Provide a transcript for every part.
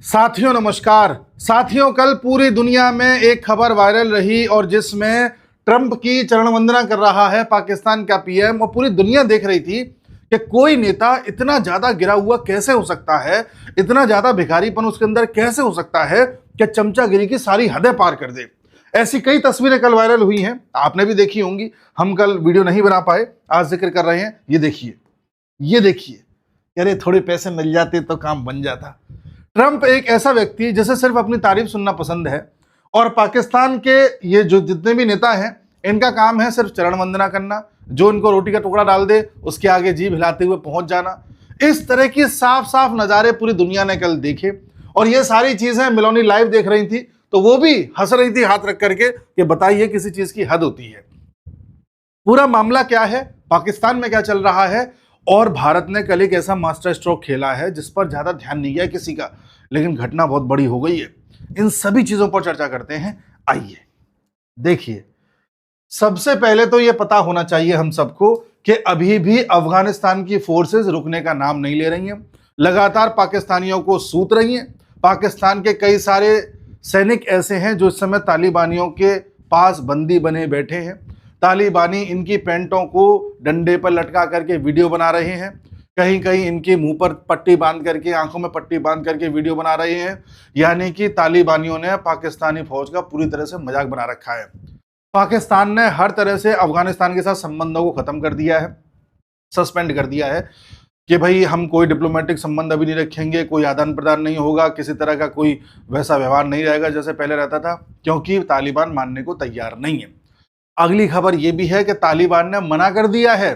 साथियों नमस्कार। साथियों, कल पूरी दुनिया में एक खबर वायरल रही और जिसमें ट्रंप की चरण वंदना कर रहा है पाकिस्तान का पीएम, और पूरी दुनिया देख रही थी कि कोई नेता इतना ज्यादा गिरा हुआ कैसे हो सकता है, इतना ज्यादा भिखारीपन उसके अंदर कैसे हो सकता है कि चमचागिरी की सारी हदें पार कर दे। ऐसी कई तस्वीरें कल वायरल हुई हैं, आपने भी देखी होंगी। हम कल वीडियो नहीं बना पाए, आज जिक्र कर रहे हैं। ये देखिए, ये देखिए। अरे थोड़े पैसे मिल जाते तो काम बन जाता। ट्रंप एक ऐसा व्यक्ति जिसे सिर्फ अपनी तारीफ सुनना पसंद है, और पाकिस्तान के ये जो जितने भी नेता हैं, इनका काम है सिर्फ चरण वंदना करना। जो इनको रोटी का टुकड़ा डाल दे उसके आगे जीभ हिलाते हुए पहुंच जाना। इस तरह की साफ साफ नजारे पूरी दुनिया ने कल देखे, और ये सारी चीजें मिलोनी लाइव देख रही थी, तो वो भी हंस रही थी हाथ रख करके कि बताइए किसी चीज की हद होती है। पूरा मामला क्या है, पाकिस्तान में क्या चल रहा है, और भारत ने कल एक ऐसा मास्टर स्ट्रोक खेला है जिस पर ज्यादा ध्यान नहीं गया किसी का, लेकिन घटना बहुत बड़ी हो गई है। इन सभी चीजों पर चर्चा करते हैं। आइए देखिए, सबसे पहले तो यह पता होना चाहिए हम सबको कि अभी भी अफगानिस्तान की फोर्सेस रुकने का नाम नहीं ले रही हैं, लगातार पाकिस्तानियों को सूत रही हैं। पाकिस्तान के कई सारे सैनिक ऐसे हैं जो इस समय तालिबानियों के पास बंदी बने बैठे हैं। तालिबानी इनकी पैंटों को डंडे पर लटका करके वीडियो बना रहे हैं, कहीं कहीं इनके मुंह पर पट्टी बांध करके, आंखों में पट्टी बांध करके वीडियो बना रहे हैं। यानी कि तालिबानियों ने पाकिस्तानी फौज का पूरी तरह से मजाक बना रखा है। पाकिस्तान ने हर तरह से अफगानिस्तान के साथ संबंधों को खत्म कर दिया है, सस्पेंड कर दिया है कि भाई हम कोई डिप्लोमेटिक संबंध अभी नहीं रखेंगे, कोई आदान प्रदान नहीं होगा, किसी तरह का कोई वैसा व्यवहार नहीं रहेगा जैसे पहले रहता था, क्योंकि तालिबान मानने को तैयार नहीं है। अगली खबर यह भी है कि तालिबान ने मना कर दिया है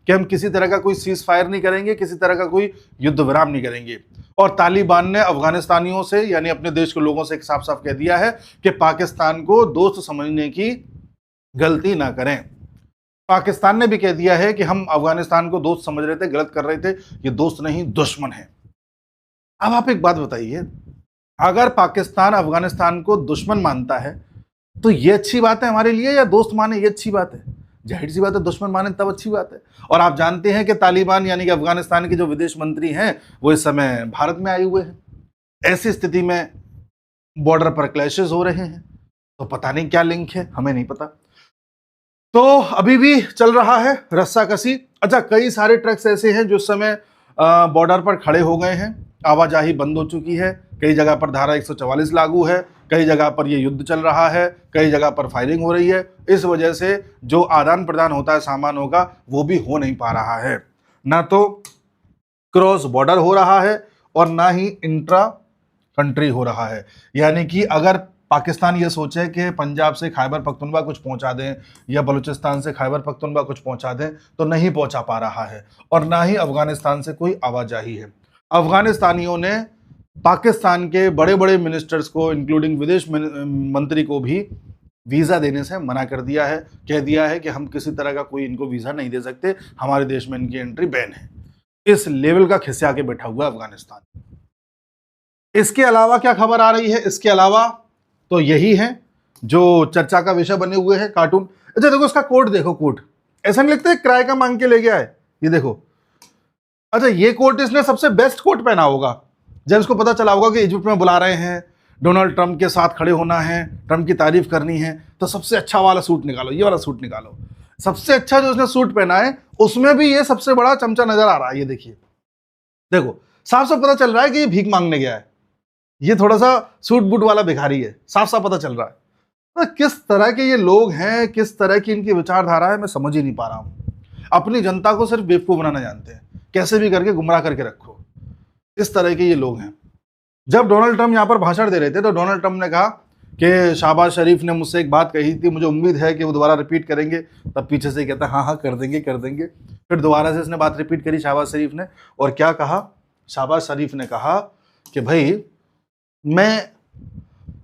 कि हम किसी तरह का कोई सीज फायर नहीं करेंगे, किसी तरह का कोई युद्ध विराम नहीं करेंगे। और तालिबान ने अफगानिस्तानियों से, यानी अपने देश के लोगों से साफ साफ कह दिया है कि पाकिस्तान को दोस्त समझने की गलती ना करें। पाकिस्तान ने भी कह दिया है कि हम अफगानिस्तान को दोस्त समझ रहे थे, गलत कर रहे थे, ये दोस्त नहीं दुश्मन है। अब आप एक बात बताइए, अगर पाकिस्तान अफगानिस्तान को दुश्मन मानता है तो ये अच्छी बात है हमारे लिए, या दोस्त माने ये अच्छी बात है? जाहिर सी बात है, दुश्मन माने तब अच्छी बात है। और आप जानते हैं कि तालिबान यानी कि अफगानिस्तान के जो विदेश मंत्री हैं वो इस समय भारत में आए हुए हैं। ऐसी स्थिति में बॉर्डर पर क्लैशेस हो रहे हैं, तो पता नहीं क्या लिंक है, हमें नहीं पता। तो अभी भी चल रहा है रस्साकसी। अच्छा, कई सारे ट्रक्स ऐसे हैं जो इस समय बॉर्डर पर खड़े हो गए हैं, आवाजाही बंद हो चुकी है। कई जगह पर धारा 144 लागू है, कई जगह पर ये युद्ध चल रहा है, कई जगह पर फायरिंग हो रही है। इस वजह से जो आदान प्रदान होता है सामानों का, वो भी हो नहीं पा रहा है। ना तो क्रॉस बॉर्डर हो रहा है और ना ही इंट्रा कंट्री हो रहा है। यानी कि अगर पाकिस्तान ये सोचे कि पंजाब से खैबर पख्तूनख्वा कुछ पहुंचा दें या बलूचिस्तान से खैबर पख्तूनख्वा कुछ पहुंचा दें, तो नहीं पहुंचा पा रहा है। और ना ही अफगानिस्तान से कोई आवाजाही है। अफगानिस्तानियों ने पाकिस्तान के बड़े बड़े मिनिस्टर्स को, इंक्लूडिंग विदेश मंत्री को भी वीजा देने से मना कर दिया है। कह दिया है कि हम किसी तरह का कोई इनको वीजा नहीं दे सकते, हमारे देश में इनकी एंट्री बैन है। इस लेवल का खिसिया के बैठा हुआ अफगानिस्तान। इसके अलावा क्या खबर आ रही है? इसके अलावा तो यही है जो चर्चा का विषय बने हुए हैं, कार्टून। अच्छा देखो, इसका कोट देखो, कोट ऐसा नहीं लगता है किराए का मांग के ले गया है? ये देखो। अच्छा, ये कोट इसने सबसे बेस्ट कोट पहना होगा जब इसको पता चला होगा कि इजिप्ट में बुला रहे हैं, डोनाल्ड ट्रंप के साथ खड़े होना है, ट्रंप की तारीफ करनी है, तो सबसे अच्छा वाला सूट निकालो, ये वाला सूट निकालो। सबसे अच्छा जो उसने सूट पहना है उसमें भी ये सबसे बड़ा चमचा नजर आ रहा है। ये देखिए, देखो साफ साफ पता चल रहा है कि ये भीख मांगने गया है। ये थोड़ा सा सूट बूट वाला भिखारी है, साफ साफ पता चल रहा है। तो किस तरह के ये लोग हैं, किस तरह की इनकी विचारधारा है, मैं समझ ही नहीं पा रहा हूं। अपनी जनता को सिर्फ बेवकूफ बनाना जानते हैं, कैसे भी करके गुमराह करके रखो। इस तरह के ये लोग हैं। जब डोनाल्ड ट्रंप यहां पर भाषण दे रहे थे तो डोनाल्ड ट्रंप ने कहा कि शहबाज शरीफ ने मुझसे एक बात कही थी, मुझे उम्मीद है कि वो दोबारा रिपीट करेंगे। तब पीछे से कहता हाँ हाँ कर देंगे कर देंगे। फिर दोबारा से इसने बात रिपीट करी शहबाज शरीफ ने, और क्या कहा? शहबाज शरीफ ने कहा कि भाई मैं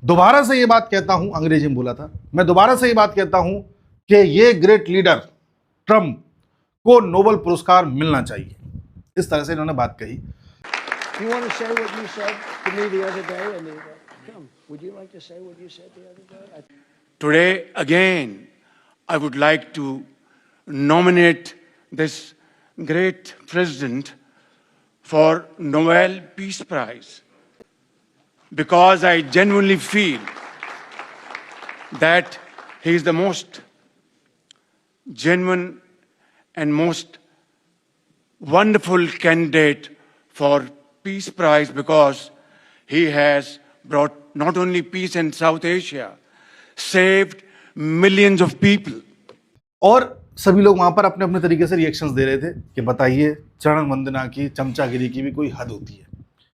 दोबारा से ये बात कहता हूं, अंग्रेजी में बोला था, मैं दोबारा से ये बात कहता हूं कि ये ग्रेट लीडर ट्रंप को नोबेल पुरस्कार मिलना चाहिए। इस तरह से इन्होंने बात कही। You want to say what you said to me the other day? I mean, come. Would you like to say what you said the other day? Today, again, I would like to nominate this great president for Nobel Peace Prize. because I genuinely feel that he is the most genuine and most wonderful candidate for Peace Prize, because he has brought not only peace in South Asia, saved millions of people. और सभी लोग वहां पर अपने अपने तरीके से reactions दे रहे थे कि बताइए, चरण वंदना की, चमचागिरी की भी कोई हद होती है।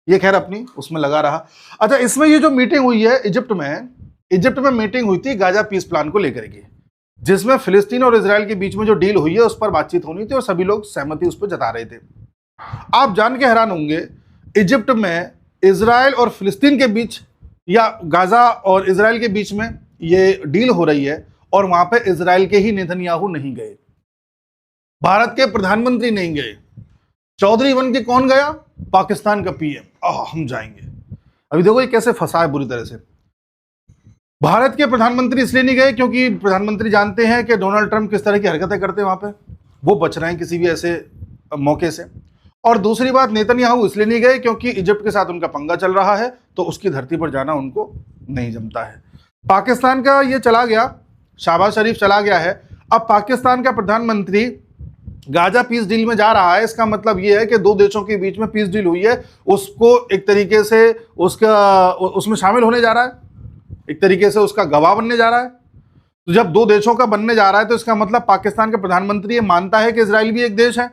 ये खैर अपनी उसमें लगा रहा। अच्छा, इसमें ये जो मीटिंग हुई है इजिप्ट में मीटिंग हुई थी गाजा पीस प्लान को लेकर के, जिसमें फिलिस्तीन और इजराइल के बीच में जो डील हुई है उस पर बातचीत होनी थी और सभी लोग सहमति उस पर जता रहे थे। आप जान के हैरान होंगे, इजिप्ट में इजराइल और फिलिस्तीन के बीच या गाजा और इजराइल के बीच में ये डील हो रही है और वहां पे इजराइल के ही नेतन्याहू नहीं गए, भारत के प्रधानमंत्री नहीं गए, चौधरी बन के कौन गया? पाकिस्तान का पीएम। हम जाएंगे। अभी देखो ये कैसे फंसा है बुरी तरह से। भारत के प्रधानमंत्री इसलिए नहीं गए क्योंकि प्रधानमंत्री जानते हैं कि डोनाल्ड ट्रंप किस तरह की हरकतें करते हैं वहां पे, वो बच रहे हैं किसी भी ऐसे मौके से। और दूसरी बात, नेतन्याहू इसलिए नहीं गए क्योंकि इजिप्ट के साथ उनका पंगा चल रहा है, तो उसकी धरती पर जाना उनको नहीं जमता है। पाकिस्तान का ये चला गया, शहबाज शरीफ चला गया है। अब पाकिस्तान का प्रधानमंत्री गाजा पीस डील में जा रहा है। इसका मतलब ये है कि दो देशों के बीच में पीस डील हुई है, उसको एक तरीके से उसमें शामिल होने जा रहा है, एक तरीके से उसका गवाह बनने जा रहा है। तो जब दो देशों का बनने जा रहा है तो इसका मतलब पाकिस्तान का प्रधानमंत्री ये मानता है कि इजराइल भी एक देश है।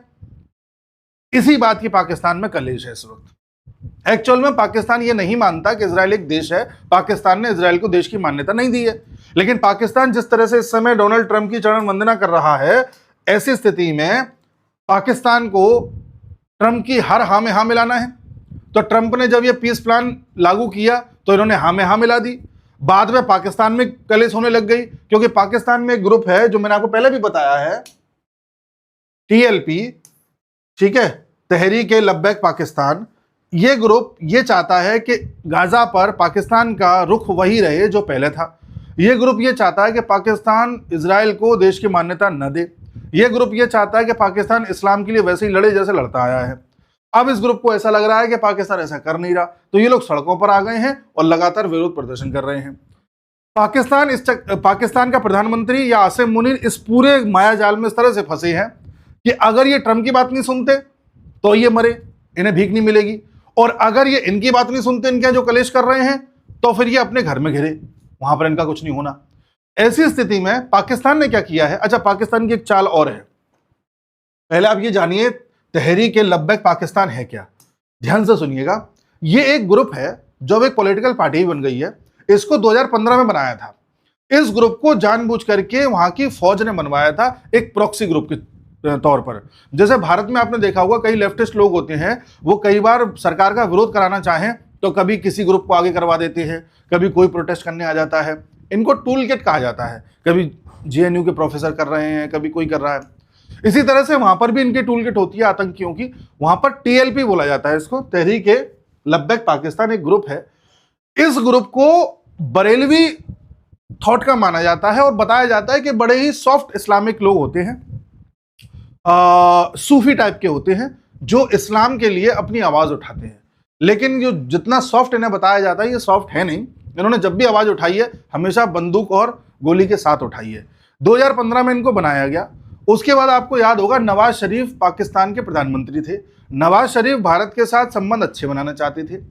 इसी बात की पाकिस्तान में कलेश है इस वक्त। एक्चुअल में पाकिस्तान ये नहीं मानता कि इजराइल एक देश है, पाकिस्तान ने इजराइल को देश की मान्यता नहीं दी है। लेकिन पाकिस्तान जिस तरह से इस समय डोनाल्ड ट्रंप की चरण वंदना कर रहा है, ऐसी स्थिति में पाकिस्तान को ट्रंप की हर हाँ में हाँ मिलाना है। तो ट्रंप ने जब ये पीस प्लान लागू किया तो इन्होंने हाँ में हाँ मिला दी। बाद में पाकिस्तान में कलेश होने लग गई क्योंकि पाकिस्तान में एक ग्रुप है जो मैंने आपको पहले भी बताया है, टीएलपी, ठीक है, तहरीक-ए-लब्बैक पाकिस्तान। ये ग्रुप ये चाहता है कि गाजा पर पाकिस्तान का रुख वही रहे जो पहले था। ये ग्रुप ये चाहता है कि पाकिस्तान इजराइल को देश की मान्यता न दे। ये ग्रुप ये चाहता है कि पाकिस्तान इस्लाम के लिए वैसे ही लड़े जैसे लड़ता आया है। अब इस ग्रुप को ऐसा लग रहा है कि पाकिस्तान ऐसा कर नहीं रहा, तो ये लोग सड़कों पर आ गए हैं और लगातार विरोध प्रदर्शन कर रहे हैं। पाकिस्तान का प्रधानमंत्री या आसिम मुनीर इस पूरे मायाजाल में इस तरह से फंसे हैं कि अगर ये ट्रंप की बात नहीं सुनते तो ये मरे, इन्हें भीख नहीं मिलेगी, और अगर ये इनकी बात नहीं सुनते, इनके जो कलेश कर रहे हैं, तो फिर ये अपने घर में घिरे, वहां पर इनका कुछ नहीं होना। ऐसी स्थिति में पाकिस्तान ने क्या किया है? अच्छा, पाकिस्तान की एक चाल और है। पहले आप ये जानिए तहरीक-ए-लब्बैक पाकिस्तान है क्या, ध्यान से सुनिएगा। ये एक ग्रुप है जो अब एक पॉलिटिकल पार्टी बन गई है। इसको 2015 में बनाया था। इस ग्रुप को जानबूझ करके वहां की फौज ने बनवाया था, एक प्रॉक्सी ग्रुप के तौर पर। जैसे भारत में आपने देखा होगा कई लेफ्टिस्ट लोग होते हैं, वो कई बार सरकार का विरोध कराना चाहें तो कभी किसी ग्रुप को आगे करवा देते हैं, कभी कोई प्रोटेस्ट करने आ जाता है। इनको टूल किट कहा जाता है। कभी जेएनयू के प्रोफेसर कर रहे हैं, कभी कोई कर रहा है। इसी तरह से वहां पर भी इनकी टूल किट होती है आतंकियों की। वहां पर टीएलपी बोला जाता है इसको, तहरीक-ए-लब्बैक पाकिस्तान एक ग्रुप है। इस ग्रुप को बरेलवी थॉट का माना जाता है और बताया जाता है कि बड़े ही सॉफ्ट इस्लामिक लोग होते हैं, सूफी टाइप के होते हैं, जो इस्लाम के लिए अपनी आवाज उठाते हैं। लेकिन जो जितना सॉफ्ट इन्हें बताया जाता है, ये सॉफ्ट है नहीं। इन्होंने जब भी आवाज उठाई है हमेशा बंदूक और गोली के साथ उठाई है। 2015 में इनको बनाया गया। उसके बाद आपको याद होगा नवाज शरीफ पाकिस्तान के प्रधानमंत्री थे। नवाज शरीफ भारत के साथ संबंध अच्छे बनाना चाहते थे।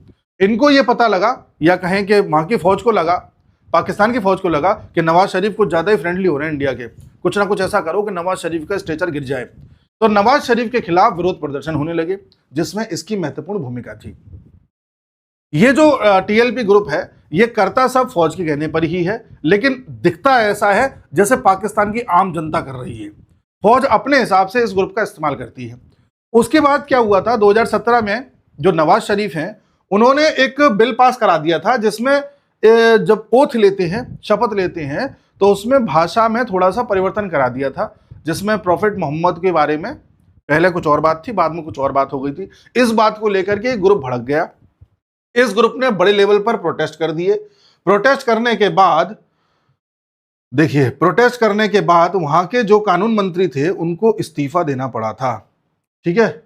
इनको ये पता लगा, या कहें कि वहां की फौज को लगा, पाकिस्तान की फौज को लगा कि नवाज शरीफ कुछ ज्यादा ही फ्रेंडली हो रहे हैं इंडिया के, कुछ ना कुछ ऐसा करो कि नवाज शरीफ का स्टेचर गिर जाए। तो नवाज शरीफ के खिलाफ विरोध प्रदर्शन होने लगे, जिसमें इसकी महत्वपूर्ण भूमिका थी। ये जो टीएलपी ग्रुप है, ये करता सब फौज के कहने पर ही है, लेकिन दिखता ऐसा है जैसे पाकिस्तान की आम जनता कर रही है। फौज अपने हिसाब से इस ग्रुप का इस्तेमाल करती है। उसके बाद क्या हुआ था, 2017 में जो नवाज शरीफ हैं, उन्होंने एक बिल पास करा दिया था, जिसमें जब ओथ लेते हैं, शपथ लेते हैं, तो उसमें भाषा में थोड़ा सा परिवर्तन करा दिया था, जिसमें प्रॉफिट मोहम्मद के बारे में पहले कुछ और बात थी, बाद में कुछ और बात हो गई थी। इस बात को लेकर के ग्रुप भड़क गया। इस ग्रुप ने बड़े लेवल पर प्रोटेस्ट कर दिए। प्रोटेस्ट करने के बाद देखिए, प्रोटेस्ट करने के बाद वहां के जो कानून मंत्री थे उनको इस्तीफा देना पड़ा था। ठीक है,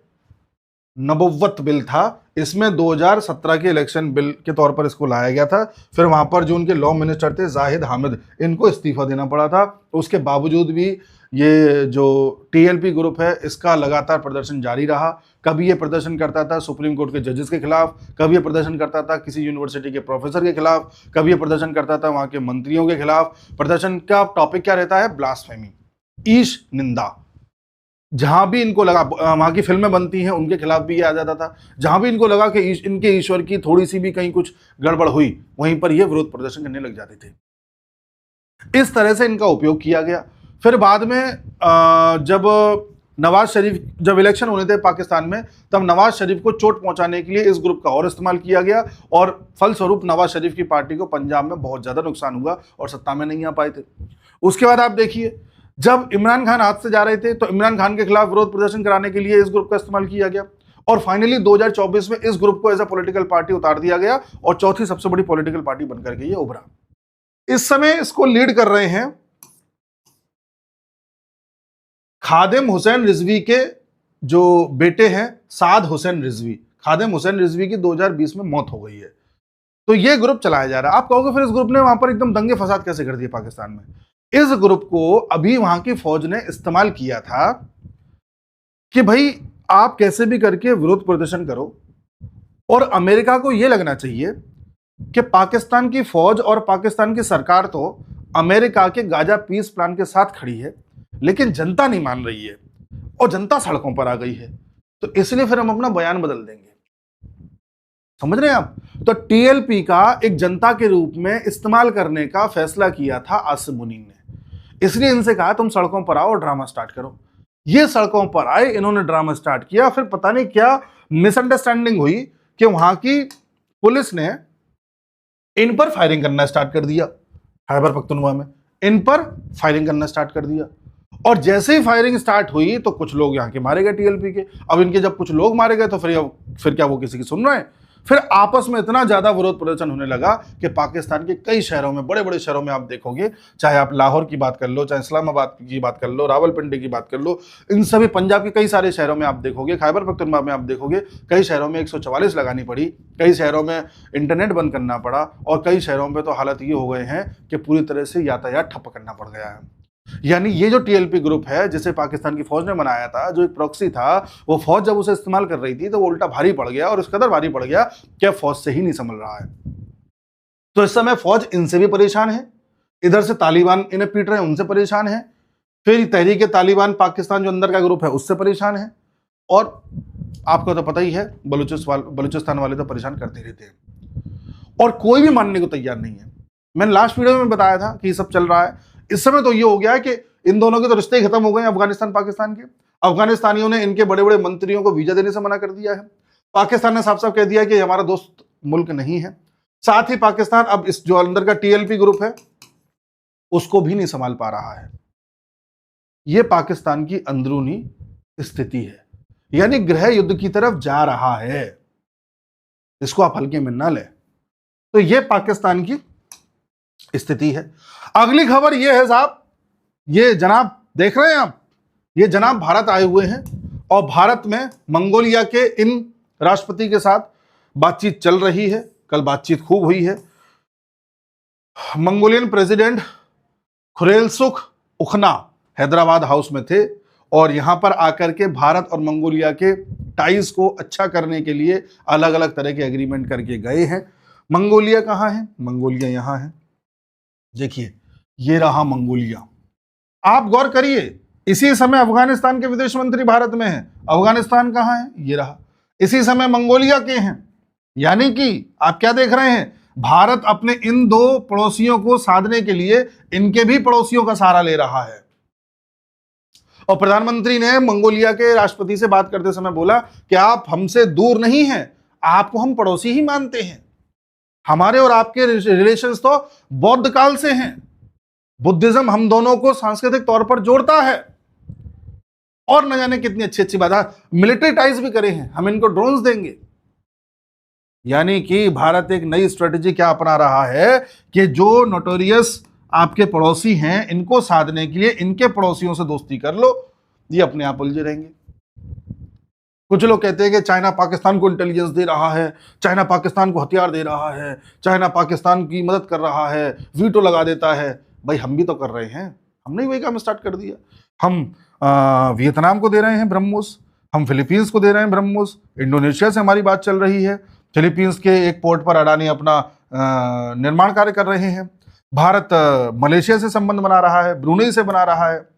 नबुव्वत बिल था, इसमें 2017 के इलेक्शन बिल के तौर पर इसको लाया गया था। फिर वहां पर जो उनके लॉ मिनिस्टर थे जाहिद हामिद, इनको इस्तीफा देना पड़ा था। उसके बावजूद भी ये जो टीएलपी ग्रुप है इसका लगातार प्रदर्शन जारी रहा। कभी ये प्रदर्शन करता था सुप्रीम कोर्ट के जजेस के खिलाफ, कभी ये प्रदर्शन करता था किसी यूनिवर्सिटी के प्रोफेसर के खिलाफ, कभी ये प्रदर्शन करता था वहां के मंत्रियों के खिलाफ। प्रदर्शन का टॉपिक क्या रहता है? ब्लास्फेमी, ईश निंदा। जहां भी इनको लगा, वहां की फिल्में बनती हैं उनके खिलाफ भी ये आ जाता था। जहां भी इनको लगा कि इनके ईश्वर की थोड़ी सी भी कहीं कुछ गड़बड़ हुई, वहीं पर ये विरोध प्रदर्शन करने लग जाते थे। इस तरह से इनका उपयोग किया गया। फिर बाद में जब नवाज शरीफ, जब इलेक्शन होने थे पाकिस्तान में, तब नवाज शरीफ को चोट पहुंचाने के लिए इस ग्रुप का और इस्तेमाल किया गया और फलस्वरूप नवाज शरीफ की पार्टी को पंजाब में बहुत ज्यादा नुकसान हुआ और सत्ता में नहीं आ पाए थे। उसके बाद आप देखिए, जब इमरान खान हाथ से जा रहे थे तो इमरान खान के खिलाफ विरोध प्रदर्शन कराने के लिए इस ग्रुप का इस्तेमाल किया गया और फाइनली 2024 में इस ग्रुप को एज अ पॉलिटिकल पार्टी उतार दिया गया और चौथी सबसे बड़ी पॉलिटिकल पार्टी बनकर के ये उभरा। इस समय इसको लीड कर रहे हैं खादिम हुसैन रिजवी के जो बेटे हैं साद हुसैन रिजवी। खादिम हुसैन रिजवी की 2020 में मौत हो गई है। तो ये ग्रुप चलाया जा रहा है। आप कहोगे फिर इस ग्रुप ने वहां पर एकदम दंगे फसाद कैसे कर दिए पाकिस्तान में? इस ग्रुप को अभी वहां की फौज ने इस्तेमाल किया था कि भाई आप कैसे भी करके विरोध प्रदर्शन करो और अमेरिका को यह लगना चाहिए कि पाकिस्तान की फौज और पाकिस्तान की सरकार तो अमेरिका के गाजा पीस प्लान के साथ खड़ी है, लेकिन जनता नहीं मान रही है और जनता सड़कों पर आ गई है, तो इसलिए फिर हम अपना बयान बदल देंगे। समझ रहे हैं आप? तो टीएलपी का एक जनता के रूप में इस्तेमाल करने का फैसला किया था आसिम मुनीर ने। इसलिए इनसे कहा तुम सड़कों पर आओ और ड्रामा स्टार्ट करो। ये सड़कों पर आए, इन्होंने ड्रामा स्टार्ट किया। फिर पता नहीं क्या मिसअंडरस्टैंडिंग हुई कि वहां की पुलिस ने इन पर फायरिंग करना स्टार्ट कर दिया। खैबर पख्तूनख्वा में इन पर फायरिंग करना स्टार्ट कर दिया और जैसे ही फायरिंग स्टार्ट हुई तो कुछ लोग यहाँ के मारे गए टीएलपी के। अब इनके जब कुछ लोग मारे गए तो फिर क्या वो किसी की सुन रहे हैं? फिर आपस में इतना ज्यादा विरोध प्रदर्शन होने लगा कि पाकिस्तान के कई शहरों में, बड़े बड़े शहरों में आप देखोगे, चाहे आप लाहौर की बात कर लो, चाहे इस्लामाबाद की बात कर लो, रावलपिंडी की बात कर लो, इन सभी पंजाब के कई सारे शहरों में आप देखोगे, खैबर पख्तूनख्वा में आप देखोगे, कई शहरों में 144 लगानी पड़ी, कई शहरों में इंटरनेट बंद करना पड़ा और कई शहरों में तो हालत ये हो गए हैं कि पूरी तरह से यातायात ठप करना पड़ गया है। यानी ये जो टीएलपी ग्रुप है जिसे पाकिस्तान की फौज ने बनाया था, जो एक प्रॉक्सी था, वो फौज जब उसे इस्तेमाल कर रही थी तो वो उल्टा भारी पड़ गया और इस कदर भारी पड़ गया कि फौज से ही नहीं संभल रहा है। तो इस समय फौज इनसे भी परेशान है, इधर से तालिबान इन्हें पीट रहे हैं, उनसे परेशान है, फिर तहरीक तालिबान पाकिस्तान जो अंदर का ग्रुप है उससे परेशान है और आपको तो पता ही है बलूचिस्तान वाले तो परेशान करते रहते हैं और कोई भी मानने को तैयार नहीं है। मैंने लास्ट वीडियो में बताया था कि ये सब चल रहा है। इस समय तो ये हो गया है कि इन दोनों के तो रिश्ते ही खत्म हो गए अफगानिस्तान पाकिस्तान के। अफगानिस्तानियों ने इनके बड़े बड़े मंत्रियों को वीजा देने से मना कर दिया है। पाकिस्तान ने साफ साफ कह दिया कि हमारा दोस्त मुल्क नहीं है। साथ ही पाकिस्तान अब इस जो अंदर का टीएलपी ग्रुप है उसको भी नहीं संभाल पा रहा है। यह पाकिस्तान की अंदरूनी स्थिति है, यानी गृह युद्ध की तरफ जा रहा है। इसको आप हल्के में ना लें। तो यह पाकिस्तान की स्थिति है। अगली खबर यह है साहब, ये जनाब देख रहे हैं आप, ये जनाब भारत आए हुए हैं और भारत में मंगोलिया के इन राष्ट्रपति के साथ बातचीत चल रही है। कल बातचीत खूब हुई है। Mongolian president Khurelsukh उखना Hyderabad house में थे और यहां पर आकर के भारत और मंगोलिया के टाइज को अच्छा करने के लिए अलग अलग तरह के एग्रीमेंट करके गए हैं। मंगोलिया कहां है? मंगोलिया यहां है, देखिए ये रहा मंगोलिया। आप गौर करिए, इसी समय अफगानिस्तान के विदेश मंत्री भारत में हैं। अफगानिस्तान कहां है? ये रहा। इसी समय मंगोलिया के हैं। यानी कि आप क्या देख रहे हैं, भारत अपने इन दो पड़ोसियों को साधने के लिए इनके भी पड़ोसियों का सहारा ले रहा है। और प्रधानमंत्री ने मंगोलिया के राष्ट्रपति से बात करते समय बोला कि आप हमसे दूर नहीं हैं, आपको हम पड़ोसी ही मानते हैं। हमारे और आपके रिलेशंस तो बौद्ध काल से हैं। बुद्धिज्म हम दोनों को सांस्कृतिक तौर पर जोड़ता है और न जाने कितनी अच्छी अच्छी बात है। मिलिट्री टाइज भी करे हैं, हम इनको ड्रोन्स देंगे। यानी कि भारत एक नई स्ट्रेटेजी क्या अपना रहा है कि जो नोटोरियस आपके पड़ोसी हैं इनको साधने के लिए इनके पड़ोसियों से दोस्ती कर लो, ये अपने आप उलझे रहेंगे। कुछ लोग कहते हैं कि चाइना पाकिस्तान को इंटेलिजेंस दे रहा है, चाइना पाकिस्तान को हथियार दे रहा है, चाइना पाकिस्तान की मदद कर रहा है, वीटो लगा देता है। भाई हम भी तो कर रहे हैं, हमने वही काम स्टार्ट कर दिया। हम वियतनाम को दे रहे हैं ब्रह्मोस, हम फिलीपींस को दे रहे हैं ब्रह्मोस, इंडोनेशिया से हमारी बात चल रही है, फिलीपींस के एक पोर्ट पर अडानी अपना निर्माण कार्य कर रहे हैं। भारत मलेशिया से संबंध बना रहा है, ब्रुनेई से बना रहा है,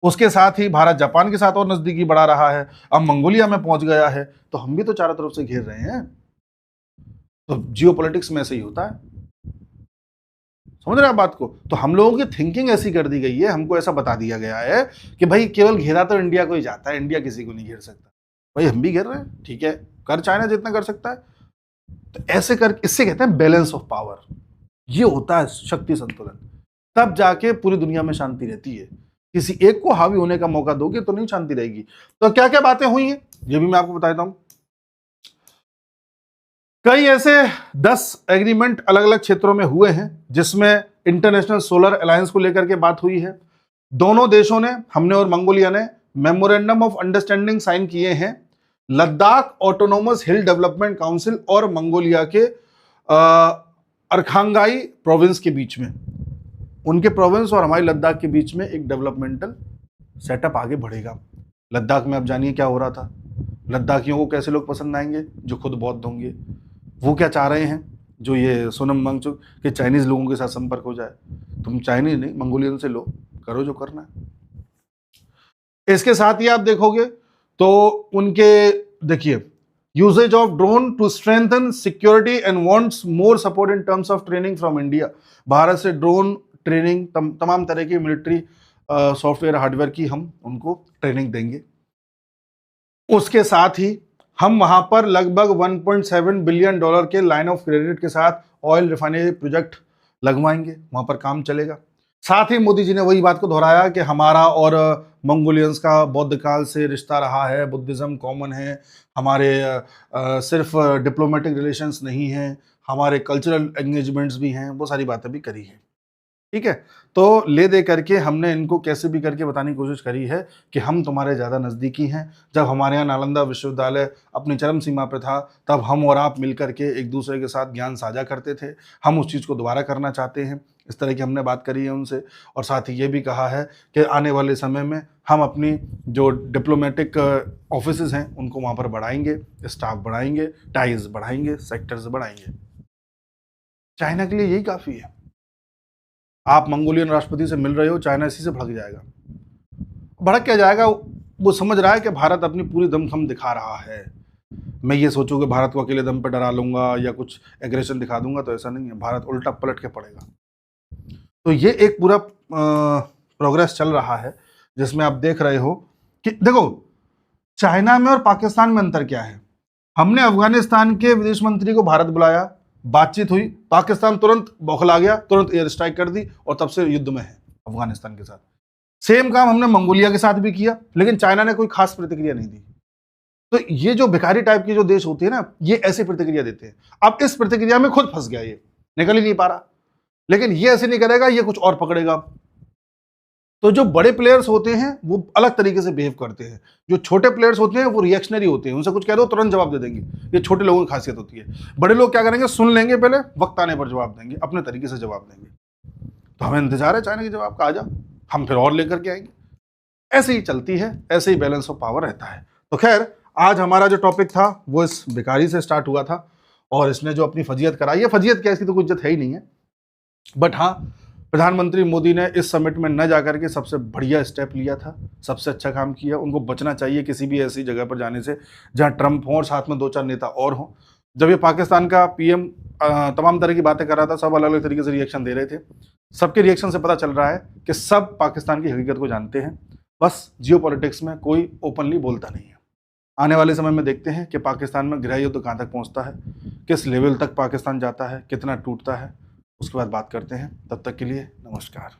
उसके साथ ही भारत जापान के साथ और नजदीकी बढ़ा रहा है, अब मंगोलिया में पहुंच गया है। तो हम भी तो चारों तरफ से घेर रहे हैं। तो जियोपॉलिटिक्स में ऐसे ही होता है, समझ रहे हैं आप बात को। तो हम लोगों की थिंकिंग ऐसी कर दी गई है, हमको ऐसा बता दिया गया है कि भाई केवल घेरा तो इंडिया को ही जाता है, इंडिया किसी को नहीं घेर सकता। भाई हम भी घेर रहे हैं, ठीक है, कर चाइना जितना कर सकता है। तो ऐसे कर, इससे कहते हैं बैलेंस ऑफ पावर। ये होता है शक्ति संतुलन, तब जाके पूरी दुनिया में शांति रहती है। किसी एक को हावी होने का मौका दोगे तो नहीं शांति रहेगी। तो क्या क्या बातें हुई हैं ये भी मैं आपको बता देता हूं। कई ऐसे 10 एग्रीमेंट अलग अलग क्षेत्रों में हुए हैं, जिसमें इंटरनेशनल सोलर अलायंस को लेकर के बात हुई है। दोनों देशों ने, हमने और मंगोलिया ने, मेमोरेंडम ऑफ अंडरस्टैंडिंग साइन किए हैं लद्दाख ऑटोनोमस हिल डेवलपमेंट काउंसिल और मंगोलिया के अरखांगाई प्रोविंस के बीच में। उनके प्रोविंस और हमारी लद्दाख के बीच में एक डेवलपमेंटल सेटअप आगे बढ़ेगा। लद्दाख में अब जानिए क्या हो रहा था, लद्दाखियों को कैसे लोग पसंद आएंगे, जो खुद बौद्ध होंगे। वो क्या चाह रहे हैं, जो ये सोनम वांगचुक के चाइनीज लोगों के साथ संपर्क हो जाए। तुम चाइनीज नहीं, मंगोलियन से लो, करो जो करना है। इसके साथ ही आप देखोगे तो उनके, देखिए, usages of drone to strengthen security and wants more support in terms of training from India. Bharat से ड्रोन ट्रेनिंग, तमाम तरह की मिलिट्री सॉफ्टवेयर हार्डवेयर की हम उनको ट्रेनिंग देंगे। उसके साथ ही हम वहां पर लगभग 1.7 बिलियन डॉलर के लाइन ऑफ क्रेडिट के साथ ऑयल रिफाइनरी प्रोजेक्ट लगवाएंगे, वहां पर काम चलेगा। साथ ही मोदी जी ने वही बात को दोहराया कि हमारा और मंगोलियंस का बौद्ध काल से रिश्ता रहा है, बुद्धिज्म कॉमन है, हमारे सिर्फ डिप्लोमेटिक रिलेशंस नहीं हैं, हमारे कल्चरल एंगेजमेंट्स भी हैं, वो सारी बातें भी करी हैं। ठीक है, तो ले दे करके हमने इनको कैसे भी करके बताने की कोशिश करी है कि हम तुम्हारे ज़्यादा नज़दीकी हैं। जब हमारे यहाँ नालंदा विश्वविद्यालय अपनी चरम सीमा पे था, तब हम और आप मिल करके एक दूसरे के साथ ज्ञान साझा करते थे। हम उस चीज़ को दोबारा करना चाहते हैं, इस तरह की हमने बात करी है उनसे। और साथ ही ये भी कहा है कि आने वाले समय में हम अपनी जो डिप्लोमेटिक ऑफिसेज हैं उनको वहाँ पर बढ़ाएंगे, स्टाफ बढ़ाएंगे, टाइज बढ़ाएंगे, सेक्टर्स बढ़ाएंगे। चाइना के लिए यही काफ़ी है। आप मंगोलियन राष्ट्रपति से मिल रहे हो, चाइना इसी से भड़क जाएगा। भड़क क्या जाएगा, वो समझ रहा है कि भारत अपनी पूरी दमखम दिखा रहा है। मैं ये सोचूं कि भारत को अकेले दम पर डरा लूंगा या कुछ एग्रेशन दिखा दूंगा, तो ऐसा नहीं है। भारत उल्टा पलट के पड़ेगा। तो ये एक पूरा प्रोग्रेस चल रहा है, जिसमें आप देख रहे हो कि देखो चाइना में और पाकिस्तान में अंतर क्या है। हमने अफगानिस्तान के विदेश मंत्री को भारत बुलाया, बातचीत हुई, पाकिस्तान तुरंत बौखला गया, तुरंत एयर स्ट्राइक कर दी और तब से युद्ध में है अफगानिस्तान के साथ। सेम काम हमने मंगोलिया के साथ भी किया, लेकिन चाइना ने कोई खास प्रतिक्रिया नहीं दी। तो ये जो भिखारी टाइप के जो देश होते हैं ना, ये ऐसी प्रतिक्रिया देते हैं। अब इस प्रतिक्रिया में खुद फंस गया, ये निकल ही नहीं पा रहा। लेकिन ये ऐसे नहीं करेगा, ये कुछ और पकड़ेगा। तो जो बड़े प्लेयर्स होते हैं वो अलग तरीके से बिहेव करते हैं, जो छोटे प्लेयर्स होते हैं वो रिएक्शनरी होते हैं। उनसे कुछ कह दो तुरंत जवाब दे देंगे, ये छोटे लोगों की खासियत होती है। बड़े लोग क्या करेंगे, सुन लेंगे, पहले वक्त आने पर जवाब देंगे, अपने तरीके से जवाब देंगे। तो हमें इंतजार है चाइना के जवाब का, आ जा, हम फिर और लेकर के आएंगे। ऐसे ही चलती है, ऐसे ही बैलेंस ऑफ पावर रहता है। तो खैर, आज हमारा जो टॉपिक था वो इस भिखारी से स्टार्ट हुआ था, और इसने जो अपनी फजीयत कराई है, फजीयत क्या, इसकी तो कोई इज्जत है ही नहीं है। बट हाँ, प्रधानमंत्री मोदी ने इस समिट में न जाकर के सबसे बढ़िया स्टेप लिया था, सबसे अच्छा काम किया। उनको बचना चाहिए किसी भी ऐसी जगह पर जाने से जहां ट्रंप हो और साथ में 2-4 नेता और हों। जब ये पाकिस्तान का पीएम तमाम तरह की बातें कर रहा था, सब अलग अलग तरीके से रिएक्शन दे रहे थे। सबके रिएक्शन से पता चल रहा है कि सब पाकिस्तान की हकीकत को जानते हैं, बस जियोपॉलिटिक्स में कोई ओपनली बोलता नहीं है। आने वाले समय में देखते हैं कि पाकिस्तान में गृह युद्ध कहाँ तक पहुँचता है, किस लेवल तक पाकिस्तान जाता है, कितना टूटता है, उसके बाद बात करते हैं। तब तक के लिए नमस्कार।